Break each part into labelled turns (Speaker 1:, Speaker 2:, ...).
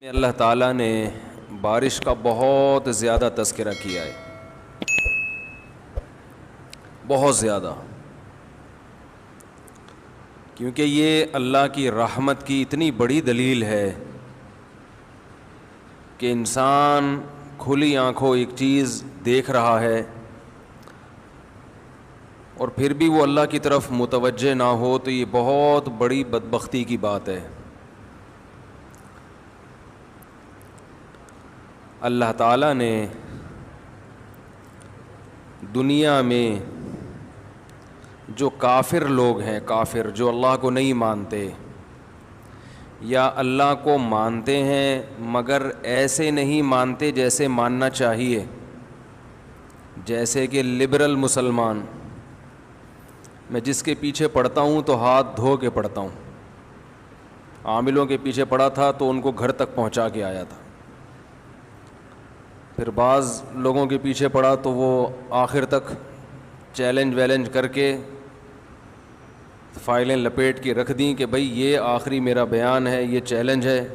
Speaker 1: میں اللہ تعالیٰ نے بارش کا بہت زیادہ تذکرہ کیا ہے، بہت زیادہ، کیونکہ یہ اللہ کی رحمت کی اتنی بڑی دلیل ہے کہ انسان کھلی آنکھوں ایک چیز دیکھ رہا ہے اور پھر بھی وہ اللہ کی طرف متوجہ نہ ہو تو یہ بہت بڑی بدبختی کی بات ہے۔ اللہ تعالیٰ نے دنیا میں جو کافر لوگ ہیں، کافر جو اللہ کو نہیں مانتے یا اللہ کو مانتے ہیں مگر ایسے نہیں مانتے جیسے ماننا چاہیے، جیسے کہ لبرل مسلمان، میں جس کے پیچھے پڑھتا ہوں تو ہاتھ دھو کے پڑھتا ہوں، عاملوں کے پیچھے پڑھا تھا تو ان کو گھر تک پہنچا کے آیا تھا، پھر بعض لوگوں کے پیچھے پڑا تو وہ آخر تک چیلنج کر کے فائلیں لپیٹ کے رکھ دیں کہ بھئی یہ آخری میرا بیان ہے، یہ چیلنج ہے،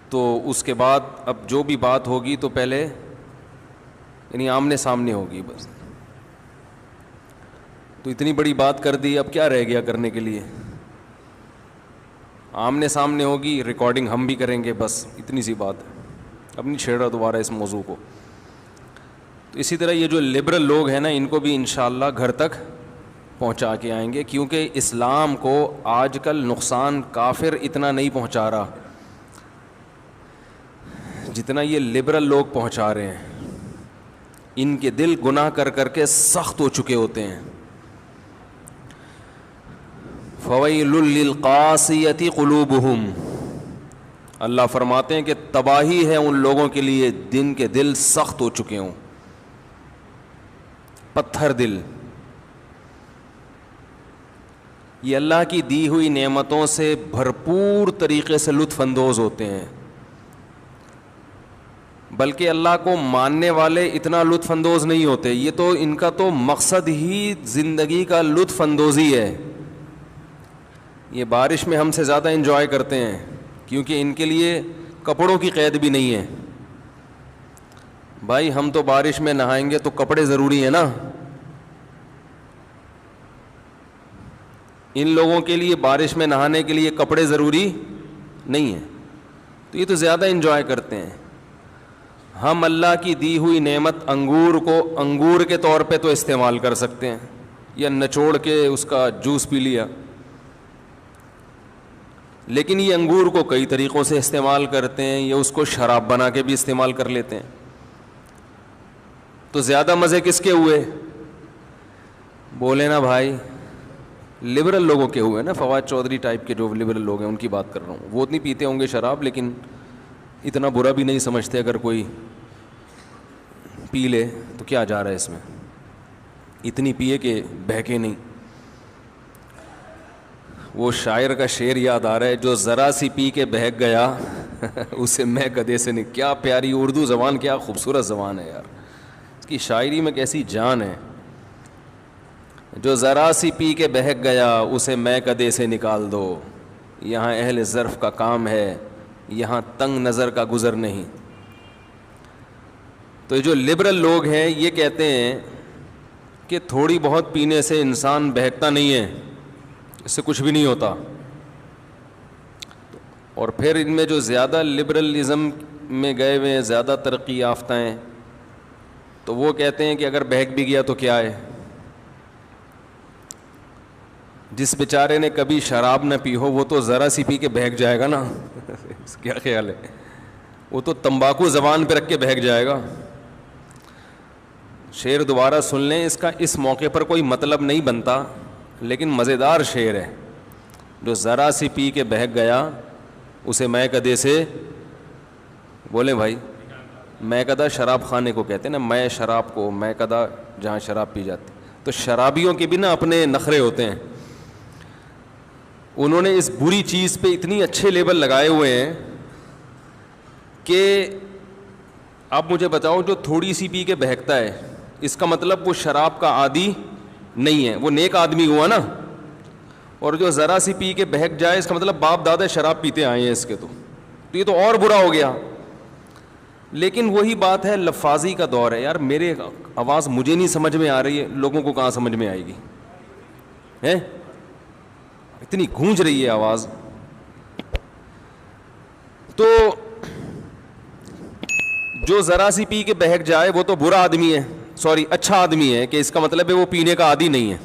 Speaker 1: تو اس کے بعد اب جو بھی بات ہوگی تو پہلے یعنی آمنے سامنے ہوگی بس۔ تو اتنی بڑی بات کر دی، اب کیا رہ گیا کرنے کے لیے؟ آمنے سامنے ہوگی، ریکارڈنگ ہم بھی کریں گے، بس اتنی سی بات ہے، اب نہیں چھیڑ رہا دوبارہ اس موضوع کو۔ تو اسی طرح یہ جو لبرل لوگ ہیں نا، ان کو بھی انشاءاللہ گھر تک پہنچا کے آئیں گے، کیونکہ اسلام کو آج کل نقصان کافر اتنا نہیں پہنچا رہا جتنا یہ لبرل لوگ پہنچا رہے ہیں۔ ان کے دل گناہ کر کر کے سخت ہو چکے ہوتے ہیں۔ فویل للقاسیۃ قلوبہم، اللہ فرماتے ہیں کہ تباہی ہے ان لوگوں کے لیے جن کے دل سخت ہو چکے ہوں، پتھر دل۔ یہ اللہ کی دی ہوئی نعمتوں سے بھرپور طریقے سے لطف اندوز ہوتے ہیں، بلکہ اللہ کو ماننے والے اتنا لطف اندوز نہیں ہوتے، یہ تو ان کا تو مقصد ہی زندگی کا لطف اندوزی ہے۔ یہ بارش میں ہم سے زیادہ انجوائے کرتے ہیں، کیونکہ ان کے لیے کپڑوں کی قید بھی نہیں ہے۔ بھائی ہم تو بارش میں نہائیں گے تو کپڑے ضروری ہیں نا، ان لوگوں کے لیے بارش میں نہانے کے لیے کپڑے ضروری نہیں ہیں، تو یہ تو زیادہ انجوائے کرتے ہیں۔ ہم اللہ کی دی ہوئی نعمت انگور کو انگور کے طور پہ تو استعمال کر سکتے ہیں، یا نچوڑ کے اس کا جوس پی لیا، لیکن یہ انگور کو کئی طریقوں سے استعمال کرتے ہیں، یہ اس کو شراب بنا کے بھی استعمال کر لیتے ہیں۔ تو زیادہ مزے کس کے ہوئے؟ بولے نا بھائی، لبرل لوگوں کے ہوئے نا، فواد چودھری ٹائپ کے جو لبرل لوگ ہیں ان کی بات کر رہا ہوں۔ وہ اتنی پیتے ہوں گے شراب، لیکن اتنا برا بھی نہیں سمجھتے، اگر کوئی پی لے تو کیا جا رہا ہے اس میں، اتنی پیے کہ بہکے نہیں۔ وہ شاعر کا شعر یاد آ رہا ہے، جو ذرا سی پی کے بہک گیا اسے میں گدھے سے نہیں۔ کیا پیاری اردو زبان، کیا خوبصورت زبان ہے یار، اس کی شاعری میں کیسی جان ہے۔ جو ذرا سی پی کے بہک گیا اسے میں گدھے سے نکال دو، یہاں اہل ظرف کا کام ہے، یہاں تنگ نظر کا گزر نہیں۔ تو جو لبرل لوگ ہیں یہ کہتے ہیں کہ تھوڑی بہت پینے سے انسان بہکتا نہیں ہے، اس سے کچھ بھی نہیں ہوتا۔ اور پھر ان میں جو زیادہ لبرلزم میں گئے ہوئے ہیں، زیادہ ترقی یافتہ ہیں، تو وہ کہتے ہیں کہ اگر بہک بھی گیا تو کیا ہے، جس بیچارے نے کبھی شراب نہ پی ہو وہ تو ذرا سی پی کے بہک جائے گا نا کیا خیال ہے؟ وہ تو تمباکو زبان پہ رکھ کے بہک جائے گا۔ شعر دوبارہ سن لیں، اس کا اس موقع پر کوئی مطلب نہیں بنتا، لیکن مزیدار شعر ہے۔ جو ذرا سی پی کے بہک گیا اسے میں کدے سے، بولیں بھائی، میں کدا شراب خانے کو کہتے ہیں نا، میں شراب کو، میں کدا جہاں شراب پی جاتی۔ تو شرابیوں کے بھی نا اپنے نخرے ہوتے ہیں، انہوں نے اس بری چیز پہ اتنی اچھے لیبل لگائے ہوئے ہیں کہ اب مجھے بتاؤ، جو تھوڑی سی پی کے بہکتا ہے اس کا مطلب وہ شراب کا عادی نہیں ہے، وہ نیک آدمی ہوا نا، اور جو ذرا سی پی کے بہک جائے اس کا مطلب باپ دادا شراب پیتے آئے ہیں اس کے، تو تو یہ تو اور برا ہو گیا. لیکن وہی بات ہے, لفاظی کا دور ہے. یار میرے آواز مجھے نہیں سمجھ میں آ رہی ہے, لوگوں کو کہاں سمجھ میں آئے گی ہے, اتنی گونج رہی ہے آواز. تو جو ذرا سی پی کے بہک جائے وہ تو برا آدمی ہے, سوری اچھا آدمی ہے, کہ اس کا مطلب ہے وہ پینے کا عادی نہیں ہے.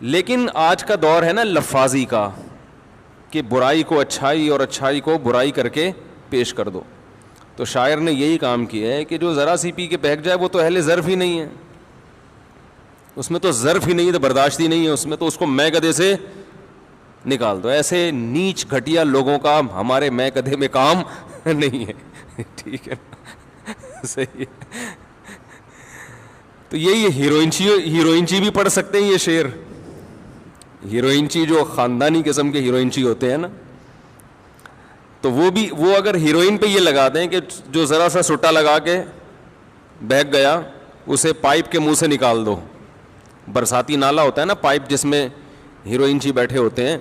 Speaker 1: لیکن آج کا دور ہے نا لفاظی کا, کہ برائی کو اچھائی اور اچھائی کو برائی کر کے پیش کر دو. تو شاعر نے یہی کام کیا ہے کہ جو ذرا سی پی کے بہک جائے وہ تو اہل ظرف ہی نہیں ہے, اس میں تو ظرف ہی نہیں ہے, تو برداشت ہی نہیں ہے اس میں, تو اس کو میں گدھے سے نکال دو. ایسے نیچ گھٹیا لوگوں کا ہمارے میں گدھے میں کام نہیں ہے. ٹھیک ہے, صحیح ہے. تو یہی ہیروئنچی بھی پڑھ سکتے ہیں یہ شعر. ہیروئنچی جو خاندانی قسم کے ہیروئنچی ہوتے ہیں نا, تو وہ اگر ہیروئن پہ یہ لگا دیں کہ جو ذرا سا سٹا لگا کے بہک گیا اسے پائپ کے منہ سے نکال دو. برساتی نالا ہوتا ہے نا, پائپ جس میں ہیروئنچی بیٹھے ہوتے ہیں,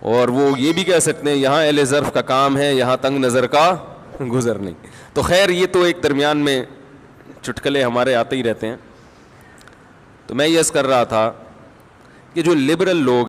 Speaker 1: اور وہ یہ بھی کہہ سکتے ہیں یہاں اہل ظرف کا کام ہے, یہاں تنگ نظر کا گزر نہیں. تو خیر یہ تو ایک درمیان میں چٹکلے ہمارے آتے ہی رہتے ہیں. تو میں یس کر رہا تھا کہ جو لبرل لوگ